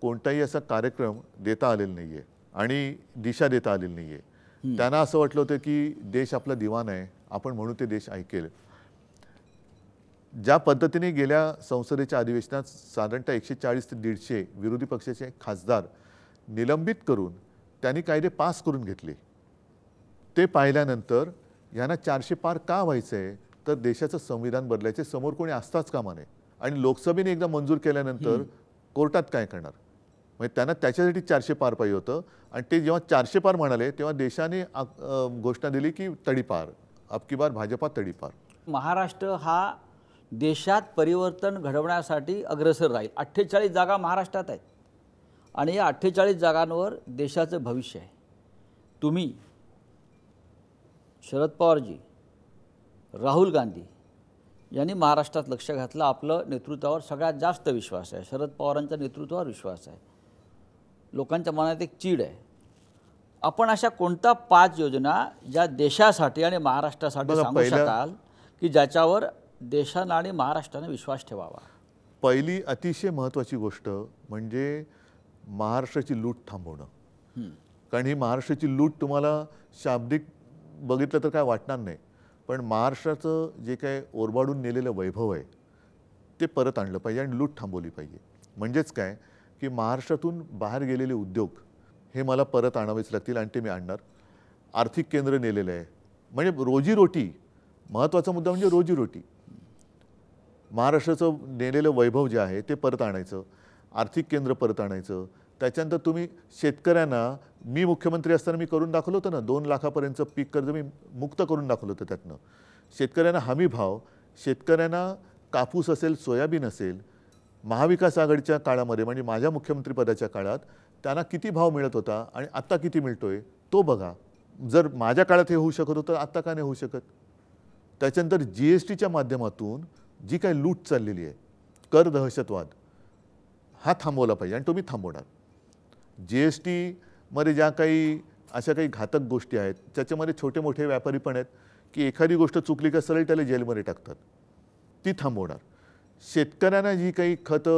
कोणताही असा कार्यक्रम देता आलेला नाही आहे. आणि दिशा देता आलेली नाही आहे. त्यांना असं वाटलं होतं की देश आपला दिवाण आहे, आपण म्हणू ते देश ऐकेल. ज्या पद्धतीने गेल्या संसदेच्या अधिवेशनात साधारणतः 140 ते 150 विरोधी पक्षाचे खासदार निलंबित करून त्यांनी कायदे पास करून घेतले, ते पाहिल्यानंतर यांना 400 पार का व्हायचं आहे, तर देशाचं संविधान बदलायचे समोर कोणी असताच कामा नये. आणि लोकसभेने एकदा मंजूर केल्यानंतर कोर्टात काय करणार, म्हणजे त्यांना त्याच्यासाठी 400 पार पाहिजे होतं. आणि ते जेव्हा 400 पार म्हणाले तेव्हा देशाने घोषणा दिली की तडीपार, अब की बार भाजपा तडीपार. महाराष्ट्र हा देशात परिवर्तन घडवण्यासाठी अग्रेसर राहील. 48 जागा महाराष्ट्रात आहेत आणि या 48 जागांवर देशाचं भविष्य आहे. तुम्ही शरद पवारजी, राहुल गांधी यांनी महाराष्ट्रात लक्ष घातलं. आपलं नेतृत्वावर सगळ्यात जास्त विश्वास आहे, शरद पवारांच्या नेतृत्वावर विश्वास आहे. लोकांच्या मनात एक चीड आहे. आपण अशा कोणत्या 5 योजना ज्या देशासाठी आणि महाराष्ट्रासाठी सांगू शकाल की ज्याच्यावर देशानं आणि महाराष्ट्राने विश्वास ठेवावा? पहिली अतिशय महत्त्वाची गोष्ट म्हणजे महाराष्ट्राची लूट थांबवणं. कारण ही महाराष्ट्राची लूट तुम्हाला शाब्दिक बघितलं तर काय वाटणार नाही, पण महाराष्ट्राचं जे काय ओरबाडून नेलेलं वैभव आहे ते परत आणलं पाहिजे आणि लूट थांबवली पाहिजे. म्हणजेच काय की महाराष्ट्रातून बाहेर गेलेले उद्योग हे मला परत आणावेच लागतील आणि ते मी आणणार. आर्थिक केंद्र नेलेलं आहे, म्हणजे रोजीरोटी, महत्त्वाचा मुद्दा म्हणजे रोजीरोटी. महाराष्ट्राचं नेलेलं वैभव जे आहे ते परत आणायचं, आर्थिक केंद्र परत आणायचं. त्याच्यानंतर तुम्ही शेतकऱ्यांना, मी मुख्यमंत्री असताना मी करून दाखवलं होतं ना, 2 लाखापर्यंतचं पीक कर्ज मी मुक्त करून दाखवलं होतं. त्यातनं शेतकऱ्यांना हमी भाव, शेतकऱ्यांना कापूस असेल, सोयाबीन असेल, महाविकास आघाडीच्या काळामध्ये म्हणजे माझ्या मुख्यमंत्रीपदाच्या काळात त्यांना किती भाव मिळत होता आणि आत्ता किती मिळतोय तो बघा. जर माझ्या काळात हे होऊ शकत होतं, आत्ता का नाही होऊ शकत? त्याच्यानंतर GSTच्या माध्यमातून जी काही लूट चाललेली आहे, कर दहशतवाद, हा थांबवला पाहिजे आणि तो मी थांबवणार. GSTमध्ये ज्या काही अशा काही घातक गोष्टी आहेत त्याच्यामध्ये छोटे मोठे व्यापारी पण आहेत की एखादी गोष्ट चुकली का सरळ त्याला जेलमध्ये टाकतात, ती थांबवणार. शेतकऱ्यांना जी काही खत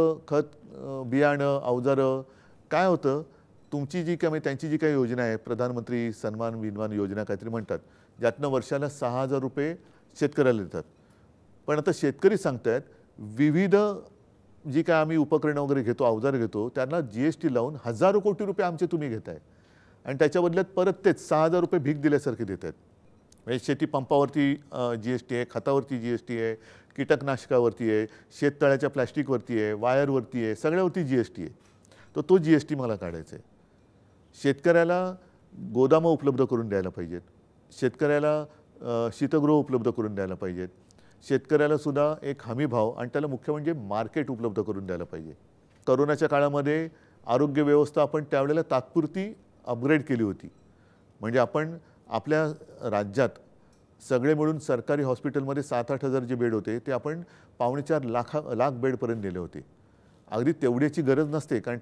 बियाणं, अवजारं, काय होतं तुमची जी काही त्यांची जी काही योजना आहे, प्रधानमंत्री सन्मान विन्मान योजना काहीतरी म्हणतात, ज्यातनं वर्षाला 6,000 रुपये शेतकऱ्याला देतात. पण आता शेतकरी सांगतायत विविध जी काय आम्ही उपकरणं वगैरे घेतो, अवजार घेतो, त्यांना GST लावून हजारो कोटी रुपये आमचे तुम्ही घेताय आणि त्याच्या बदल्यात परत तेच 6,000 रुपये भीक दिल्यासारखे देत आहेत. म्हणजे शेती पंपावरती GST आहे, खतावरती GST आहे, कीटकनाशकावरती आहे, शेततळ्याच्या प्लॅस्टिकवरती आहे, वायरवरती आहे, सगळ्यावरती GST आहे. तो GST मला काढायचा आहे. शेतकऱ्याला गोदामं उपलब्ध करून द्यायला पाहिजेत, शेतकऱ्याला शीतगृह उपलब्ध करून द्यायला पाहिजेत, शेतकऱ्याला सुद्धा एक हमी भाव आणि त्याला मुख्य म्हणजे मार्केट उपलब्ध करून द्यायला पाहिजे. करोनाच्या काळामध्ये आरोग्य व्यवस्था आपण त्यावेळेला तात्पुरती अपग्रेड केली होती. म्हणजे आपण आपल्या राज्यात सगळे मिळून सरकारी हॉस्पिटलमध्ये 7-8 हजार जे बेड होते ते आपण 4.25 लाख बेडपर्यंत नेले होते. अगदी तेवढ्याची गरज नसते कारण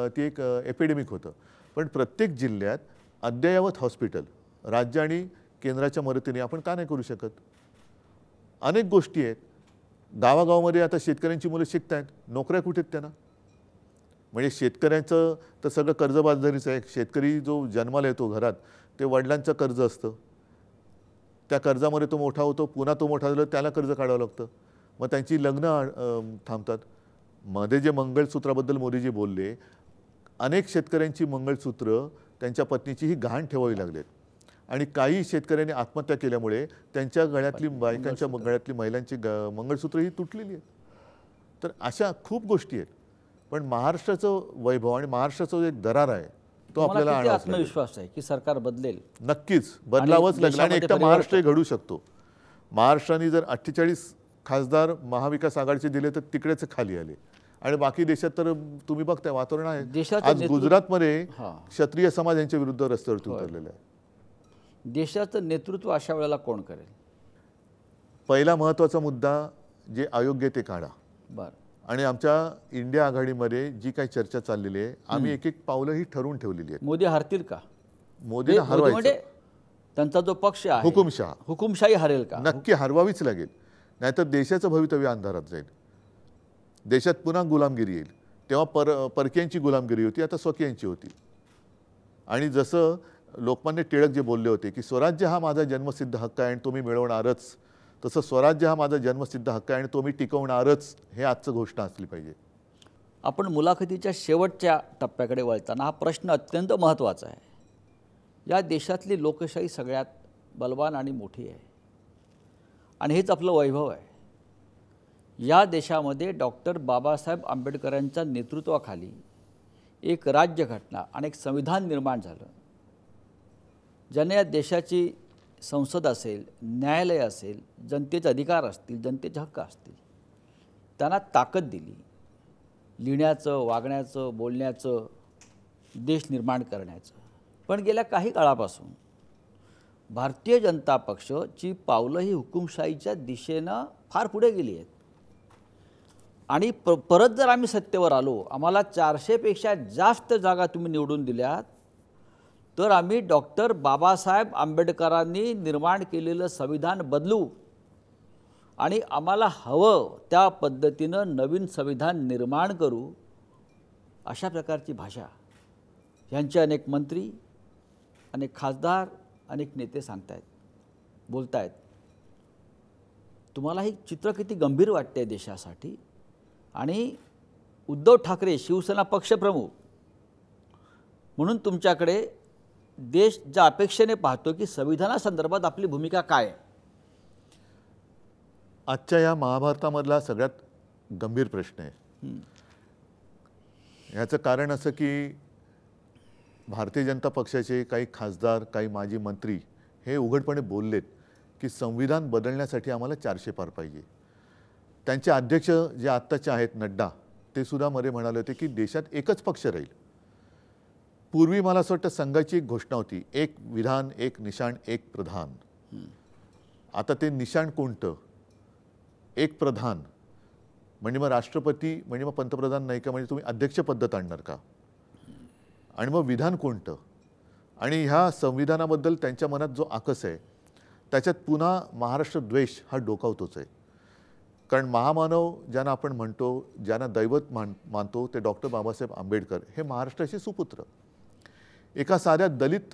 ती एक एपिडेमिक होतं. पण प्रत्येक जिल्ह्यात अद्ययावत हॉस्पिटल राज्य आणि केंद्राच्या मदतीने आपण का नाही करू शकत? अनेक गोष्टी आहेत. गावागावामध्ये आता शेतकऱ्यांची मुलं शिकत आहेत, नोकऱ्या कुठे आहेत त्यांना? म्हणजे शेतकऱ्यांचं तर सगळं कर्जबाजारीचं आहे. शेतकरी जो जन्माला येतो घरात ते वडिलांचं कर्ज असतं, त्या कर्जामध्ये तो मोठा होतो, पुन्हा तो मोठा झाला त्याला कर्ज काढावं लागतं, मग त्यांची लग्न थांबतात. मध्ये जे मंगळसूत्राबद्दल मोदीजी बोलले, अनेक शेतकऱ्यांची मंगळसूत्र त्यांच्या पत्नीची ही गहाण ठेवावी लागलेत आणि काही शेतकऱ्यांनी आत्महत्या केल्यामुळे त्यांच्या गळ्यातली बायकांच्या गळ्यातली महिलांची मंगळसूत्र ही तुटलेली आहेत. तर अशा खूप गोष्टी आहेत. पण महाराष्ट्राचं वैभव आणि महाराष्ट्राचा जो एक दरार आहे तो आपल्याला आणावा लागेल. आत्मविश्वास आहे की सरकार बदलेल, नक्कीच बदलावंच लागेल आणि एकटा महाराष्ट्र घडू शकतो. महाराष्ट्राने जर 48 खासदार महाविकास आघाडीचे दिले तर तिकडेच खाली आले आणि बाकी देशात तर तुम्ही बघताय वातावरण आहे. आज गुजरातमध्ये क्षत्रिय समाज यांच्या विरुद्ध रस्त्यावरती उतरलेला आहे. देशाचं नेतृत्व अशा वेळेला कोण करेल? पहिला महत्त्वाचा मुद्दा जे अयोग्य ते काढा. बरं. आणि आमच्या इंडिया आघाडीमध्ये जी काही चर्चा चाललेली आहे आम्ही एक एक पावलं ही ठरवून ठेवलेली आहेत. मोदी हरतील का? मोदीला हरवायचं, त्यांचा जो पक्ष आहे हुकुमशाही हरेल का? नक्की हरवावीच लागेल, नाहीतर देशाचं भवितव्य अंधारात जाईल. देशात पुन्हा गुलामगिरी येईल. तेव्हा परकीयांची गुलामगिरी होती, आता स्वकीयांची होती. आणि जसं लोकमान्य टिळक जे बोलले होते की स्वराज्य हा माझा जन्मसिद्ध हक्क आहे आणि तो मी मिळवणारच, तसं स्वराज्य हा माझा जन्मसिद्ध हक्क आहे आणि तो मी टिकवणारच, हे आजचं घोषणा असली पाहिजे. आपण मुलाखतीच्या शेवटच्या टप्प्याकडे वळताना हा प्रश्न अत्यंत महत्त्वाचा आहे. या देशातली लोकशाही सगळ्यात बलवान आणि मोठी आहे आणि हेच आपलं वैभव आहे. या देशामध्ये डॉक्टर बाबासाहेब आंबेडकरांच्या नेतृत्वाखाली एक राज्यघटना आणि एक संविधान निर्माण झालं, ज्याने या देशाची संसद असेल, न्यायालय असेल, जनतेचे अधिकार असतील, जनतेचे हक्क असतील, त्यांना ताकद दिली लिहिण्याचं, वागण्याचं, बोलण्याचं, देश निर्माण करण्याचं. पण गेल्या काही काळापासून भारतीय जनता पक्षाची पावलं ही हुकुमशाहीच्या दिशेनं फार पुढे गेली आहेत आणि परत जर आम्ही सत्तेवर आलो, आम्हाला 400पेक्षा जास्त जागा तुम्ही निवडून दिल्यात, तर आम्ही डॉक्टर बाबासाहेब आंबेडकरांनी निर्माण केलेलं संविधान बदलू आणि आम्हाला हवं त्या पद्धतीनं नवीन संविधान निर्माण करू, अशा प्रकारची भाषा यांचे अनेक मंत्री, अनेक खासदार, अनेक नेते सांगतायत, बोलतायत. तुम्हाला ही चित्र किती गंभीर वाटते देशासाठी? आणि उद्धव ठाकरे शिवसेना पक्षप्रमुख म्हणून तुमच्याकडे देश ज्या अपेक्षेने पाहतो की संविधानासंदर्भात आपली भूमिका काय आहे? आजच्या या महाभारतामधला सगळ्यात गंभीर प्रश्न आहे. याचं कारण असं की भारतीय जनता पक्षाचे काही खासदार, काही माजी मंत्री हे उघडपणे बोललेत की संविधान बदलण्यासाठी आम्हाला 400 पार पाहिजे. त्यांचे अध्यक्ष जे आत्ताचे आहेत नड्डा, ते सुद्धा मध्ये म्हणाले होते की देशात एकच पक्ष राहील. पूर्वी मला असं वाटतं संघाची एक घोषणा होती, एक विधान, एक निशाण, एक प्रधान. आता ते निशाण कोणतं? एक प्रधान म्हणजे मग राष्ट्रपती म्हणजे मग पंतप्रधान नाही का, म्हणजे तुम्ही अध्यक्ष पद्धत आणणार का? आणि मग विधान कोणतं? आणि ह्या संविधानाबद्दल त्यांच्या मनात जो आकस आहे त्याच्यात पुन्हा महाराष्ट्र द्वेष हा डोकावतोच आहे. कारण महामानव ज्यांना आपण म्हणतो, ज्यांना दैवत मानतो, ते डॉक्टर बाबासाहेब आंबेडकर हे महाराष्ट्राचे सुपुत्र. एका साध्या दलित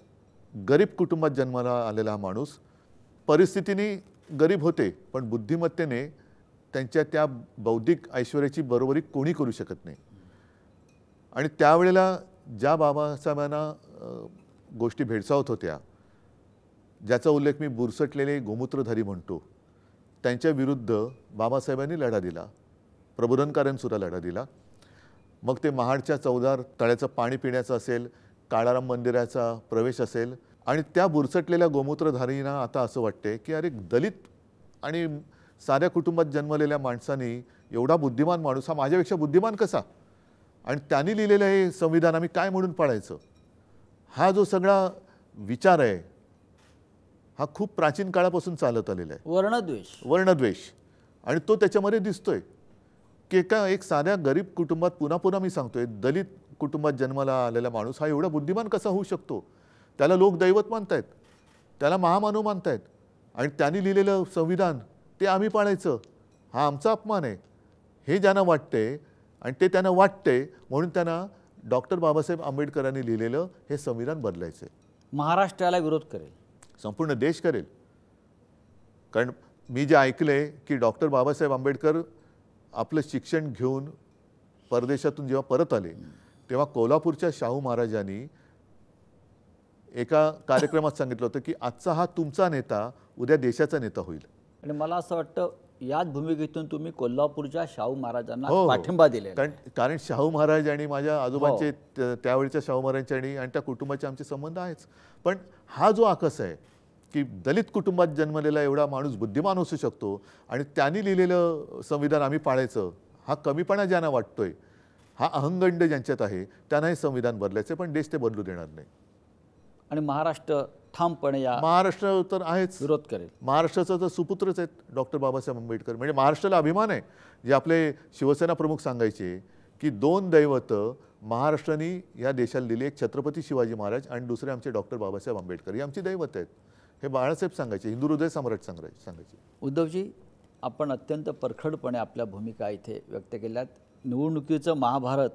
गरीब कुटुंबात जन्माला आलेला हा माणूस परिस्थितीने गरीब होते, पण बुद्धिमत्तेने त्यांच्या त्या बौद्धिक ऐश्वर्याची बरोबरी कोणी करू शकत नाही. आणि त्यावेळेला ज्या बाबासाहेबांना गोष्टी भेडसावत होत्या, ज्याचा उल्लेख मी बुरसटलेले गोमूत्रधारी म्हणतो, त्यांच्या विरुद्ध बाबासाहेबांनी लढा दिला, प्रबोधनकार्यांसुद्धा लढा दिला. मग ते महाडच्या 14 तळ्याचं पाणी पिण्याचं असेल, काळाराम मंदिराचा प्रवेश असेल, आणि त्या बुरसटलेल्या गोमूत्रधारींना आता असं वाटते की अरे दलित आणि साध्या कुटुंबात जन्मलेल्या माणसांनी एवढा बुद्धिमान माणूस हा माझ्यापेक्षा बुद्धिमान कसा, आणि त्यांनी लिहिलेलं हे संविधान आम्ही काय म्हणून पाळायचं? हा जो सगळा विचार आहे हा खूप प्राचीन काळापासून चालत आलेला आहे. वर्णद्वेष. आणि तो त्याच्यामध्ये दिसतोय की एक साध्या गरीब कुटुंबात, पुन्हा मी सांगतोय, दलित कुटुंबात जन्माला आलेला माणूस हा एवढा बुद्धिमान कसा होऊ शकतो? त्याला लोक दैवत मानतायत, त्याला महामानव मानतायत, आणि त्यांनी लिहिलेलं संविधान ते आम्ही पाळायचं, हा आमचा अपमान आहे, हे ज्यांना वाटते. आणि ते त्यांना वाटते म्हणून त्यांना डॉक्टर बाबासाहेब आंबेडकरांनी लिहिलेलं हे संविधान बदलायचं आहे. महाराष्ट्राला विरोध करेल, संपूर्ण देश करेल. कारण मी जे ऐकले की डॉक्टर बाबासाहेब आंबेडकर आपलं शिक्षण घेऊन परदेशातून जेव्हा परत आले, तेव्हा कोल्हापूरच्या शाहू महाराजांनी एका कार्यक्रमात सांगितलं होतं की आजचा हा तुमचा नेता उद्या देशाचा नेता होईल. आणि मला असं वाटतं याच भूमिकेतून तुम्ही कोल्हापूरच्या शाहू महाराजांना पाठिंबा दिले. कारण शाहू महाराज आणि माझ्या आजोबांचे, त्यावेळच्या शाहू महाराजांचे आणि त्या कुटुंबाचे आमचे संबंध आहेच. पण हा जो आकस आहे की दलित कुटुंबात जन्मलेला एवढा माणूस बुद्धिमान असू शकतो आणि त्यांनी लिहिलेलं संविधान आम्ही पाळायचं, हा कमीपणा ज्यांना वाटतोय, हा अहंगंड ज्यांच्यात आहे, त्यांना हे संविधान बदलायचं, पण देश ते बदलू देणार नाही. आणि महाराष्ट्र ठामपणे या महाराष्ट्र तर आहेच, विरोध करेल. महाराष्ट्राचा तर सुपुत्रच आहेत डॉक्टर बाबासाहेब आंबेडकर. म्हणजे महाराष्ट्राला अभिमान आहे. जे आपले शिवसेना प्रमुख सांगायचे की 2 दैवत महाराष्ट्राने या देशाला दिली, एक छत्रपती शिवाजी महाराज आणि दुसरे आमचे डॉक्टर बाबासाहेब आंबेडकर, ही आमची दैवत आहेत. हे बाळासाहेब सांगायचे, हिंदू हृदय सम्राट सांगायचे. उद्धवजी, आपण अत्यंत परखडपणे आपल्या भूमिका इथे व्यक्त केल्यात. निवडणुकीचं महाभारत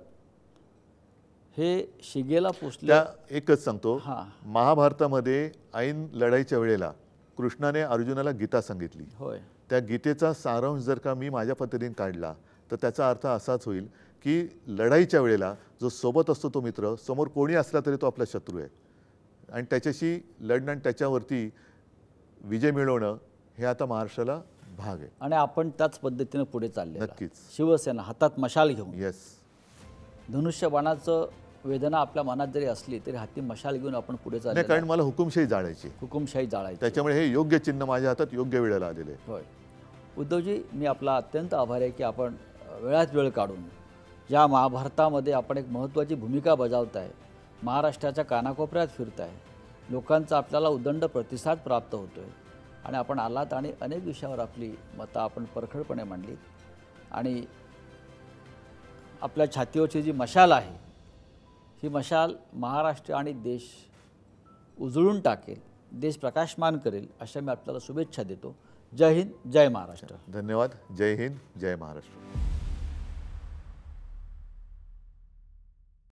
हे शिगेला पोचले. त्या एकच सांगतो, हां. महाभारतामध्ये ऐन लढाईच्या वेळेला कृष्णाने अर्जुनाला गीता सांगितली. होय. त्या गीतेचा सारांश जर का मी माझ्या पद्धतीने काढला तर त्याचा अर्थ असाच होईल की लढाईच्या वेळेला जो सोबत असतो तो मित्र, समोर कोणी असला तरी तो आपला शत्रू आहे आणि त्याच्याशी लढणं आणि त्याच्यावरती विजय मिळवणं हे आता महाराष्ट्राला भाग आहे. आणि आपण त्याच पद्धतीने पुढे चालले. नक्कीच. शिवसेना हातात मशाल घेऊन, येस, धनुष्यबाणाचं वेदना आपल्या मनात जरी असली तरी हाती मशाल घेऊन आपण पुढे नाही, चालले. कारण मला हुकुमशाही जाळायची, हुकुमशाही जाळायची. त्याच्यामुळे हे योग्य चिन्ह माझ्या हातात योग्य वेळेला आलेले आहे. होय. उद्धवजी, मी आपला अत्यंत आभारी आहे की आपण वेळात वेळ काढून या महाभारतामध्ये आपण एक महत्त्वाची भूमिका बजावताय, महाराष्ट्राच्या कानाकोपऱ्यात फिरताय, लोकांचा आपल्याला उदंड प्रतिसाद प्राप्त होतो आहे आणि आपण आलात आणि अनेक विषयावर आपली मतं आपण परखडपणे मांडलीत आणि आपल्या छातीवरची जी मशाल आहे ही मशाल महाराष्ट्र आणि देश उजळून टाकेल, देश प्रकाशमान करेल, अशा मी आपल्याला शुभेच्छा देतो. जय हिंद, जय महाराष्ट्र. धन्यवाद. जय हिंद, जय महाराष्ट्र.